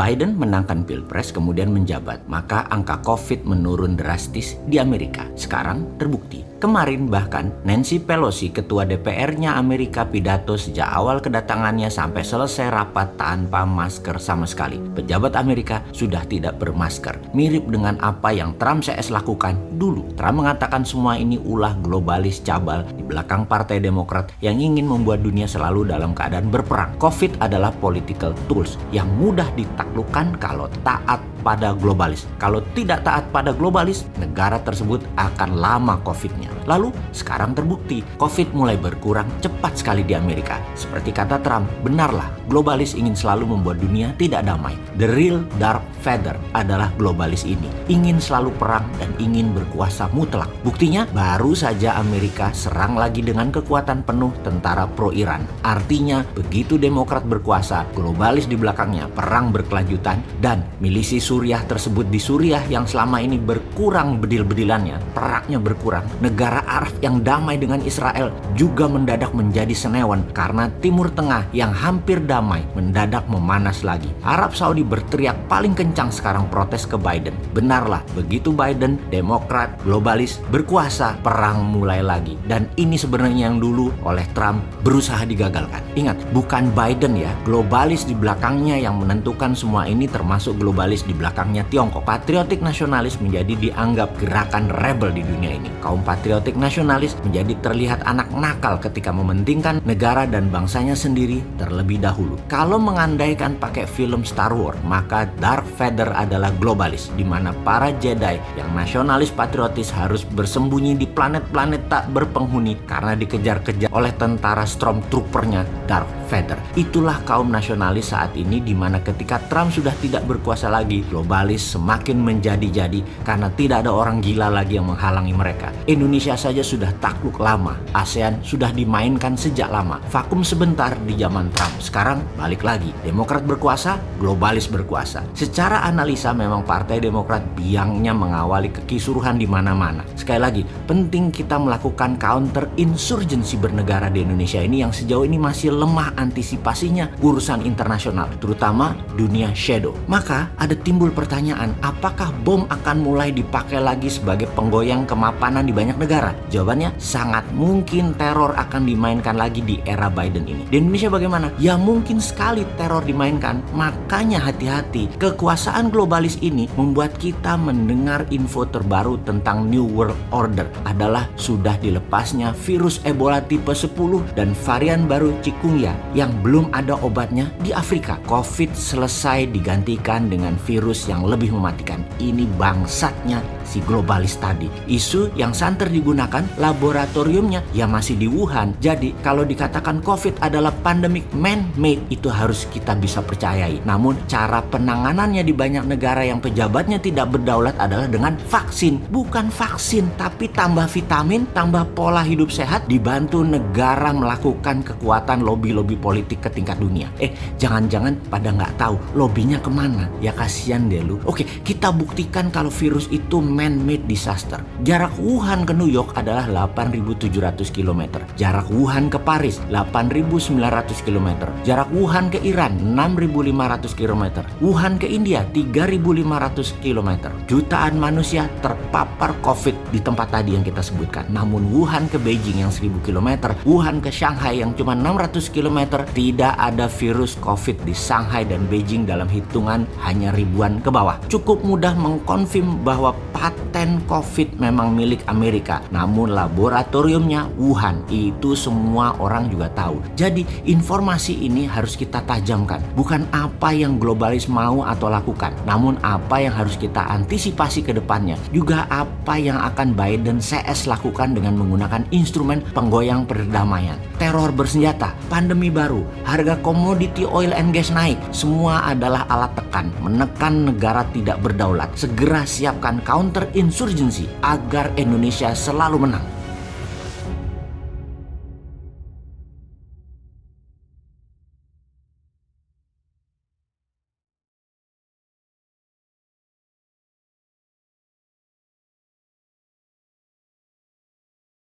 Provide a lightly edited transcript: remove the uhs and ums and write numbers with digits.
Biden menangkan Pilpres kemudian menjabat, maka angka COVID menurun drastis di Amerika. Sekarang terbukti. Kemarin bahkan Nancy Pelosi, ketua DPR-nya Amerika, pidato sejak awal kedatangannya sampai selesai rapat tanpa masker sama sekali. Pejabat Amerika sudah tidak bermasker. Mirip dengan apa yang Trump CS lakukan dulu. Trump mengatakan semua ini ulah globalis cabal di belakang Partai Demokrat yang ingin membuat dunia selalu dalam keadaan berperang. COVID adalah political tools yang mudah ditaklukkan kalau taat pada globalis. Kalau tidak taat pada globalis, negara tersebut akan lama COVID-nya. Lalu sekarang terbukti COVID mulai berkurang cepat sekali di Amerika. Seperti kata Trump, benarlah globalis ingin selalu membuat dunia tidak damai. The real dark feather adalah globalis ini. Ingin selalu perang dan ingin berkuasa mutlak. Buktinya baru saja Amerika serang lagi dengan kekuatan penuh tentara pro-Iran. Artinya begitu Demokrat berkuasa, globalis di belakangnya, perang berkelanjutan, dan milisi Suriah tersebut di Suriah yang selama ini berkurang bedil-bedilannya, peraknya berkurang. Negara Arab yang damai dengan Israel juga mendadak menjadi senewan karena Timur Tengah yang hampir damai mendadak memanas lagi. Arab Saudi berteriak paling kencang sekarang protes ke Biden. Benarlah, begitu Biden, Demokrat, globalis berkuasa, perang mulai lagi. Dan ini sebenarnya yang dulu oleh Trump berusaha digagalkan. Ingat, bukan Biden ya, globalis di belakangnya yang menentukan semua ini, termasuk globalis di belakangnya Tiongkok. Patriotik nasionalis menjadi dianggap gerakan rebel di dunia ini. Kaum patriotik nasionalis menjadi terlihat anak nakal ketika mementingkan negara dan bangsanya sendiri terlebih dahulu. Kalau mengandaikan pakai film Star Wars, maka Darth Vader adalah globalis, di mana para Jedi yang nasionalis patriotis harus bersembunyi di planet-planet tak berpenghuni karena dikejar-kejar oleh tentara Stormtrooper-nya Darth Vader. Itulah kaum nasionalis saat ini, di mana ketika Trump sudah tidak berkuasa lagi, globalis semakin menjadi-jadi karena tidak ada orang gila lagi yang menghalangi mereka. Indonesia saja sudah takluk lama, ASEAN sudah dimainkan sejak lama. Vakum sebentar di zaman Trump, sekarang balik lagi. Demokrat berkuasa, globalis berkuasa. Secara analisa memang Partai Demokrat biangnya mengawali kekisruhan di mana-mana. Sekali lagi, penting kita melakukan counter insurgency bernegara di Indonesia ini yang sejauh ini masih lemah antisipasinya urusan internasional, terutama dunia shadow. Maka ada timbul pertanyaan, apakah bom akan mulai dipakai lagi sebagai penggoyang kemapanan di banyak negara? Jawabannya sangat mungkin teror akan dimainkan lagi di era Biden ini. Di Indonesia bagaimana? Ya mungkin sekali teror dimainkan. Makanya hati-hati. Kekuasaan globalis ini membuat kita mendengar info terbaru tentang New World Order adalah sudah dilepasnya virus Ebola tipe 10 dan varian baru Chikungunya yang belum ada obatnya di Afrika. COVID selesai digantikan dengan virus yang lebih mematikan. Ini bangsatnya si globalis tadi. Isu yang santer digunakan laboratoriumnya ya masih di Wuhan. Jadi kalau dikatakan COVID adalah pandemic man-made, itu harus kita bisa percayai. Namun cara penanganannya di banyak negara yang pejabatnya tidak berdaulat adalah dengan vaksin. Bukan vaksin, tapi tambah vitamin, tambah pola hidup sehat, dibantu negara melakukan kekuatan lobby-lobby politik ke tingkat dunia. Jangan-jangan pada nggak tahu lobbynya kemana. Ya kasihan deh lu. Oke, kita buktikan kalau virus itu man-made disaster. Jarak Wuhan ke New York adalah 8.700 km. Jarak Wuhan ke Paris 8.900 km. Jarak Wuhan ke Iran 6.500 km. Wuhan ke India 3.500 km. Jutaan manusia terpapar COVID di tempat tadi yang kita sebutkan. Namun Wuhan ke Beijing yang 1.000 km, Wuhan ke Shanghai yang cuma 600 km, tidak ada virus COVID di Shanghai dan Beijing dalam hitungan hanya ribuan ke bawah. Cukup mudah mengkonfirm bahwa paten COVID memang milik Amerika, namun laboratoriumnya Wuhan. Itu semua orang juga tahu. Jadi informasi ini harus kita tajamkan. Bukan apa yang globalis mau atau lakukan, namun apa yang harus kita antisipasi ke depannya. Juga apa yang akan Biden CS lakukan dengan menggunakan instrumen penggoyang perdamaian. Teror bersenjata, pandemi baru, harga komoditi oil and gas naik. Semua adalah alat tekan, menekan negara tidak berdaulat. Segera siapkan counter insurgency agar Indonesia selalu menang.